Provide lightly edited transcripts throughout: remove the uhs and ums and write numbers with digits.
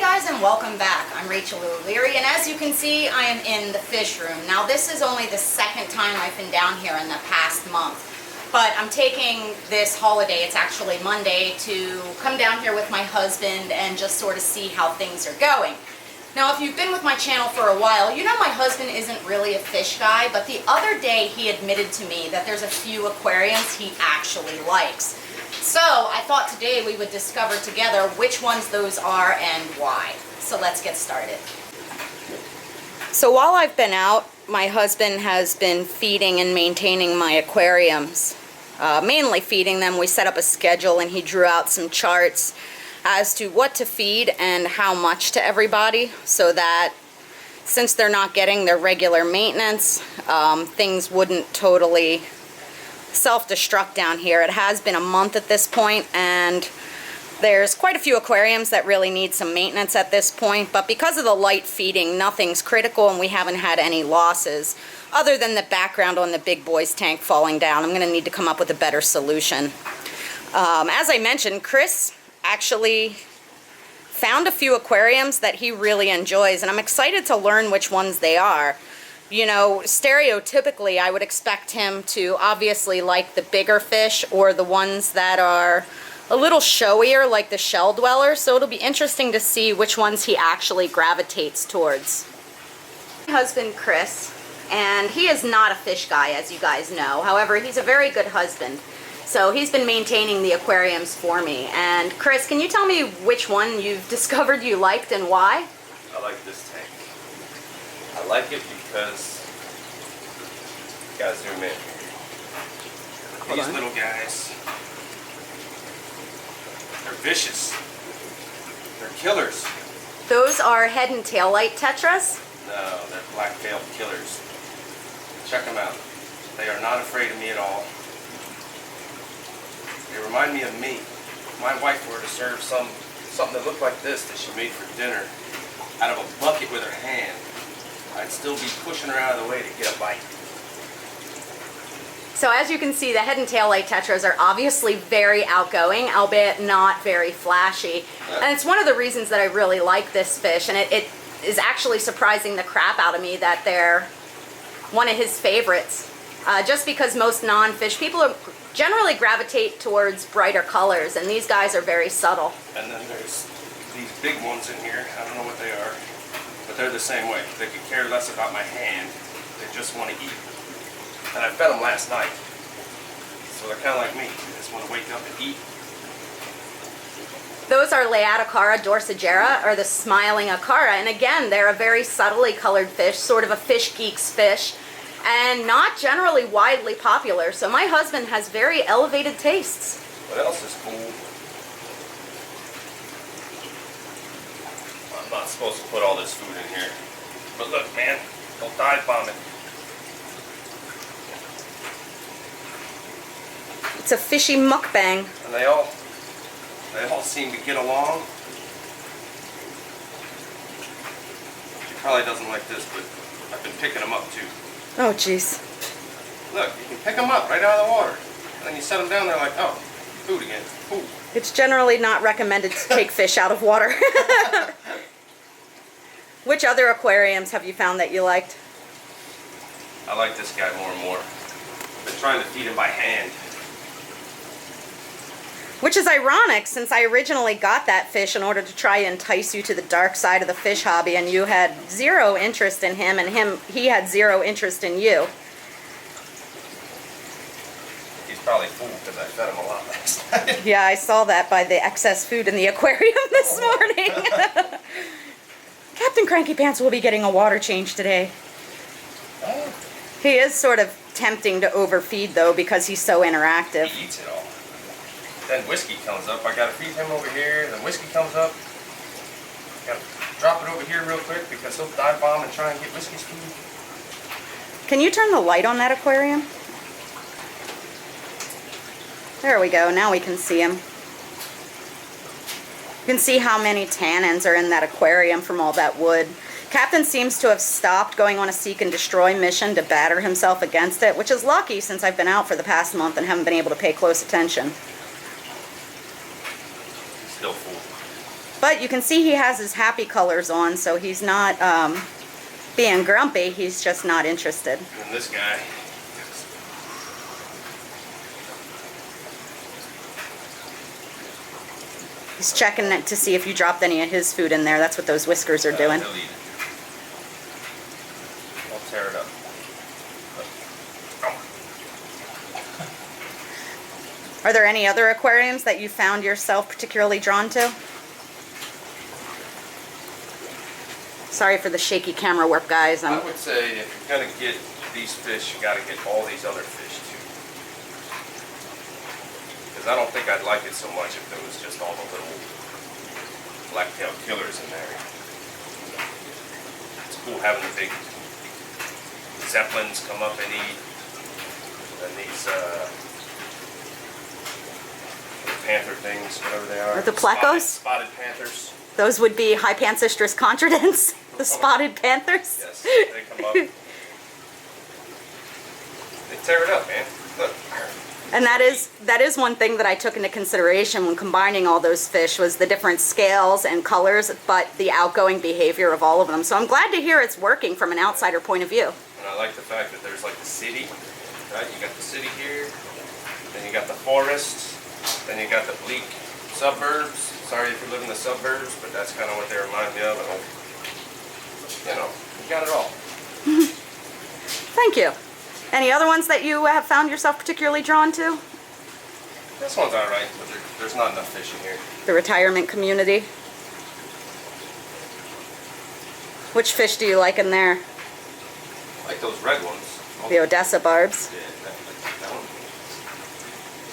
guys, and welcome back. I'm Rachel O'Leary, and as you can see, I am in the fish room. Now this is only the second time I've been down here in the past month, but I'm taking this holiday, it's actually Monday, to come down here with my husband and just sort of see how things are going. Now if you've been with my channel for a while, you know my husband isn't really a fish guy, but the other day he admitted to me that there's a few aquariums he actually likes. So I thought today we would discover together which ones those are and why. So let's get started. So while I've been out, my husband has been feeding and maintaining my aquariums. Mainly feeding them. We set up a schedule and he drew out some charts as to what to feed and how much to everybody, so that since they're not getting their regular maintenance, things wouldn't totally self-destruct down here. It has been a month at this point, and there's quite a few aquariums that really need some maintenance at this point, but because of the light feeding, nothing's critical and we haven't had any losses other than the background on the big boy's tank falling down. I'm going to need to come up with a better solution. As I mentioned, Chris actually found a few aquariums that he really enjoys, and I'm excited to learn which ones they are. You know, stereotypically, I would expect him to obviously like the bigger fish or the ones that are a little showier, like the shell dwellers. So it'll be interesting to see which ones he actually gravitates towards. My husband, Chris, and he is not a fish guy, as you guys know. However, he's a very good husband. So he's been maintaining the aquariums for me. And Chris, can you tell me which one you've discovered you liked and why? I like this tank. I like it because, you gotta zoom in. These little guys, they're vicious. They're killers. Those are head and tail light tetras? No, they're black-tailed killers. Check them out. They are not afraid of me at all. They remind me of me. If my wife were to serve something that looked like this that she made for dinner out of a bucket with her hand, I'd still be pushing her out of the way to get a bite. So as you can see, the head and tail light tetras are obviously very outgoing, albeit not very flashy. And it's one of the reasons that I really like this fish, and it is actually surprising the crap out of me that they're one of his favorites. Just because most non-fish people generally gravitate towards brighter colors, and these guys are very subtle. And then there's these big ones in here. I don't know what they are, but they're the same way. They could care less about my hand. They just want to eat. And I fed them last night. So they're kind of like me. They just want to wake up and eat. Those are Leatacara dorsigera, or the smiling acara. And again, they're a very subtly colored fish, sort of a fish geek's fish, and not generally widely popular. So my husband has very elevated tastes. What else is cool? I'm not supposed to put all this food in here. But look, man, don't dive bomb it. It's a fishy mukbang. And they all seem to get along. She probably doesn't like this, but I've been picking them up too. Oh, jeez. Look, you can pick them up right out of the water. And then you set them down there like, oh, food again. Food. It's generally not recommended to take fish out of water. Which other aquariums have you found that you liked? I like this guy more and more. I've been trying to feed him by hand. Which is ironic, since I originally got that fish in order to try and entice you to the dark side of the fish hobby, and you had zero interest in him, and he had zero interest in you. He's probably fooled because I fed him a lot last night. Yeah, I saw that by the excess food in the aquarium this morning. Captain Cranky Pants will be getting a water change today. Oh. He is sort of tempting to overfeed, though, because he's so interactive. He eats it all. Then whiskey comes up. I gotta feed him over here. Then whiskey comes up. Gotta drop it over here real quick because he'll dive bomb and try and get whiskey's food. Can you turn the light on that aquarium? There we go. Now we can see him. You can see how many tannins are in that aquarium from all that wood. Captain seems to have stopped going on a seek and destroy mission to batter himself against it, which is lucky since I've been out for the past month and haven't been able to pay close attention. Still full. But you can see he has his happy colors on, so he's not being grumpy, he's just not interested. And this guy, He's checking it to see if you dropped any of his food in there. That's what those whiskers are doing. he'll eat it. I'll tear it up. Are there any other aquariums that you found yourself particularly drawn to? Sorry for the shaky camera work, guys. I would say if you're gonna get these fish, you gotta get all these other fish too. Because I don't think I'd like it so much if there was just all the little black-tailed killers in there. It's cool having the big zeppelins come up and eat, and these panther things, whatever they are. Or the plecos? Spotted panthers. Those would be Hypanthistris contridens, the spotted panthers. Yes, they come up. They tear it up, man. Look. And that is one thing that I took into consideration when combining all those fish was the different scales and colors, but the outgoing behavior of all of them. So I'm glad to hear it's working from an outsider point of view. And I like the fact that there's like the city, right? You got the city here, then you got the forest, then you got the bleak suburbs. Sorry if you live in the suburbs, but that's kind of what they remind me of. And you know, you got it all. Thank you. Any other ones that you have found yourself particularly drawn to? This one's all right, but there's not enough fish in here. The retirement community. Which fish do you like in there? I like those red ones. The Odessa barbs. Yeah, that one.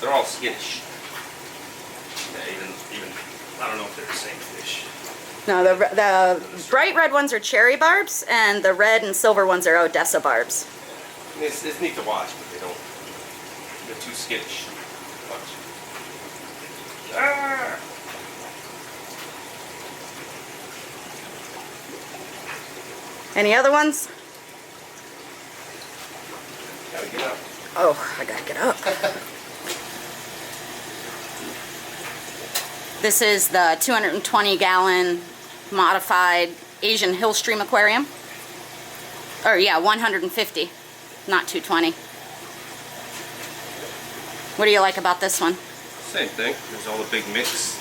They're all skittish. Yeah, even I don't know if they're the same fish. No, the bright red ones are cherry barbs, and the red and silver ones are Odessa barbs. It's neat to watch, but they're too skittish. Watch. Ah! Any other ones? Gotta get up. Oh, I gotta get up. This is the 220-gallon modified Asian Hill Stream Aquarium. Or yeah, 150, not 220. What do you like about this one? Same thing. There's all the big mix.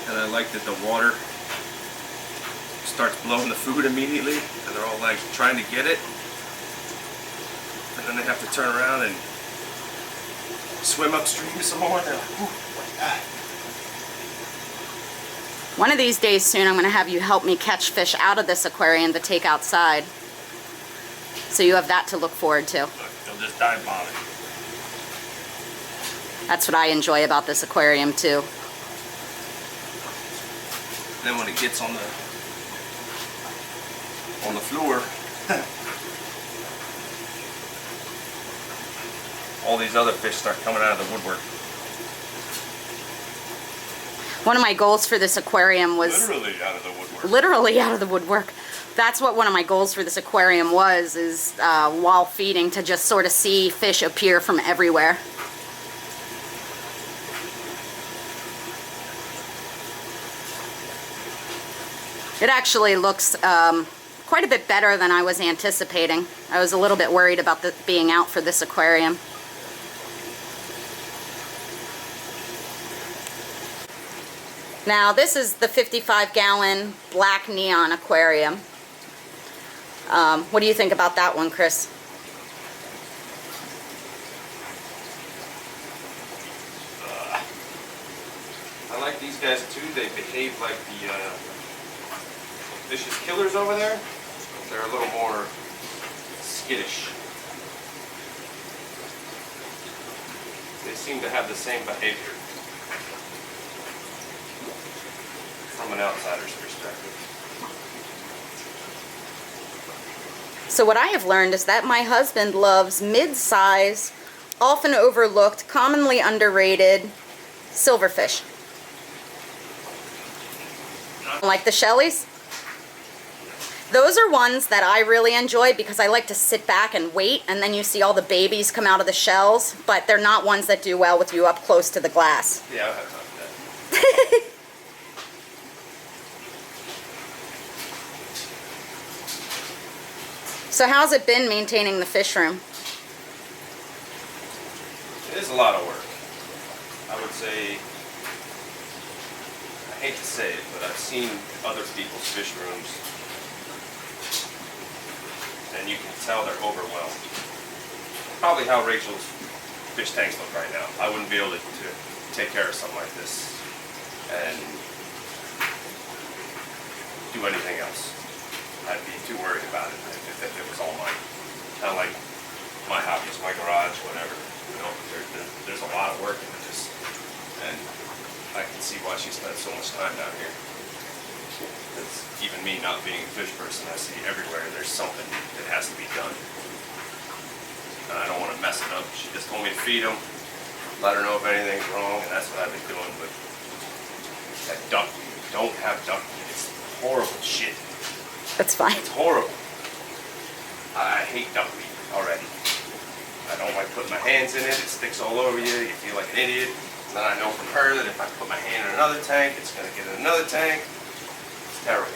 And I like that the water starts blowing the food immediately. And they're all like trying to get it. And then they have to turn around and swim upstream some more. And they're like, "Ooh, what's that?" One of these days soon I'm going to have you help me catch fish out of this aquarium to take outside. So you have that to look forward to. Look, they'll just dive bomb it. That's what I enjoy about this aquarium too. Then when it gets on the floor, all these other fish start coming out of the woodwork. One of my goals for this aquarium was Literally out of the woodwork. literally out of the woodwork. That's what one of my goals for this aquarium was, is while feeding, to just sort of see fish appear from everywhere. It actually looks quite a bit better than I was anticipating. I was a little bit worried about being out for this aquarium. Now this is the 55-gallon black neon aquarium. What do you think about that one, Chris? I like these guys too. They behave like the vicious killers over there. They're a little more skittish. They seem to have the same behavior from an outsider's perspective. So what I have learned is that my husband loves mid-size, often overlooked, commonly underrated silverfish. Like the Shelleys. Those are ones that I really enjoy because I like to sit back and wait, and then you see all the babies come out of the shells, but they're not ones that do well with you up close to the glass. Yeah, I'll have time for that. So how's it been maintaining the fish room? It is a lot of work. I would say, I hate to say it, but I've seen other people's fish rooms, and you can tell they're overwhelmed. Probably how Rachel's fish tanks look right now. I wouldn't be able to take care of something like this and do anything else. I'd be too worried about it if it was all mine. Kind of like my hobbies, my garage, whatever. You know, there's a lot of work into this, and I can see why she spends so much time down here. Because even me not being a fish person, I see everywhere there's something that has to be done. And I don't want to mess it up. She just told me to feed them, let her know if anything's wrong, and that's what I've been doing. But that duckweed, don't have duckweed. It's horrible shit. That's fine. It's horrible. I hate duckweed already. I don't like putting my hands in it. It sticks all over you. You feel like an idiot. And then I know from her that if I put my hand in another tank, it's going to get in another tank. It's terrible.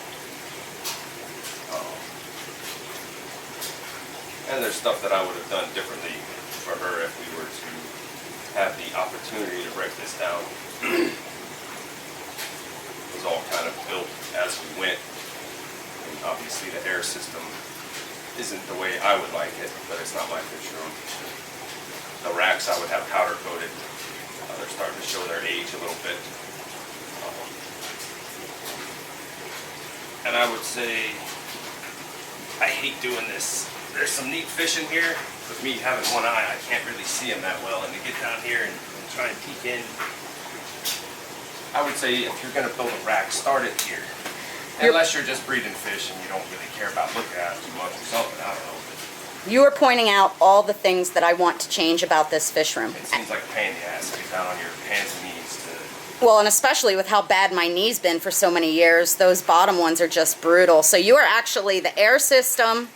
And there's stuff that I would have done differently for her if we were to have the opportunity to break this down. It was all kind of built as we went. And obviously the air system isn't the way I would like it, but it's not my fish room. The racks I would have powder coated. They're starting to show their age a little bit. And I would say, I hate doing this. There's some neat fish in here. With me having one eye, I can't really see them that well. And to get down here and try and peek in, I would say if you're going to build a rack, start it here. Unless you're just breeding fish and you don't really care about looking at them too much or something, I don't know. But You are pointing out all the things that I want to change about this fish room. it seems like a pain in the ass to get down on your hands and knees to... Well, and especially with how bad my knee's been for so many years, those bottom ones are just brutal. So you are actually, the air system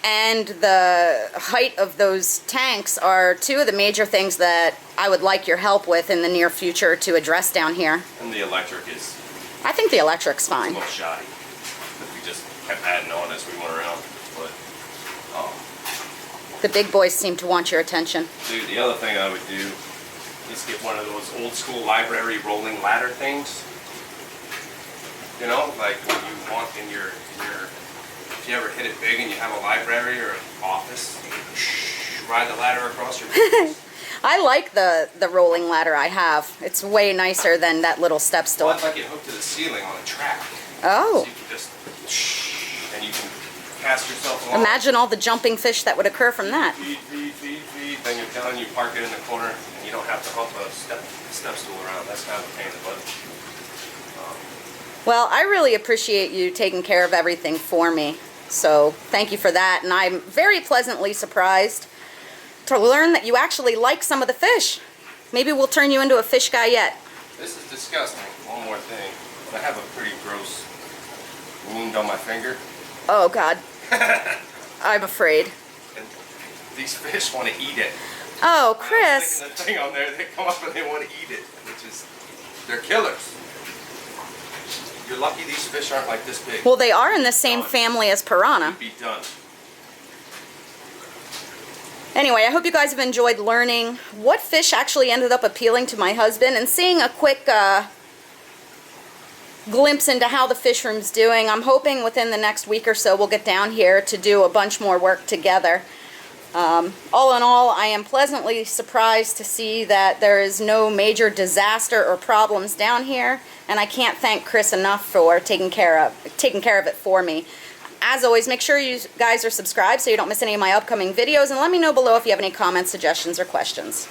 and the height of those tanks are two of the major things that I would like your help with in the near future to address down here. And the electric is I think the electric's a fine. little shoddy. But we just kept adding on as we went around. But, The big boys seem to want your attention. dude, the other thing I would do is get one of those old school library rolling ladder things. You know, like what you want in your if you ever hit it big and you have a library or an office, you can ride the ladder across your business. I like the rolling ladder I have. It's way nicer than that little step stool. Well, I'd like it hooked to the ceiling on a track. Oh. So you can just, and you can cast yourself along. Imagine all the jumping fish that would occur from that. Feed. Then you're done, you park it in the corner, and you don't have to hump a step stool around. That's kind of a pain in the butt. Well, I really appreciate you taking care of everything for me. So thank you for that. And I'm very pleasantly surprised to learn that you actually like some of the fish. Maybe we'll turn you into a fish guy yet. This is disgusting. One more thing. I have a pretty gross wound on my finger. Oh, God. I'm afraid. And these fish want to eat it. Oh, I was Chris. sticking the thing on there, they come up and they want to eat it, which is, they're killers. You're lucky these fish aren't like this big. Well, they are in the same family as piranha. You'd be done. Anyway, I hope you guys have enjoyed learning what fish actually ended up appealing to my husband and seeing a quick glimpse into how the fish room's doing. I'm hoping within the next week or so we'll get down here to do a bunch more work together. All in all, I am pleasantly surprised to see that there is no major disaster or problems down here, and I can't thank Chris enough for taking care of it for me. As always, make sure you guys are subscribed so you don't miss any of my upcoming videos, and let me know below if you have any comments, suggestions, or questions.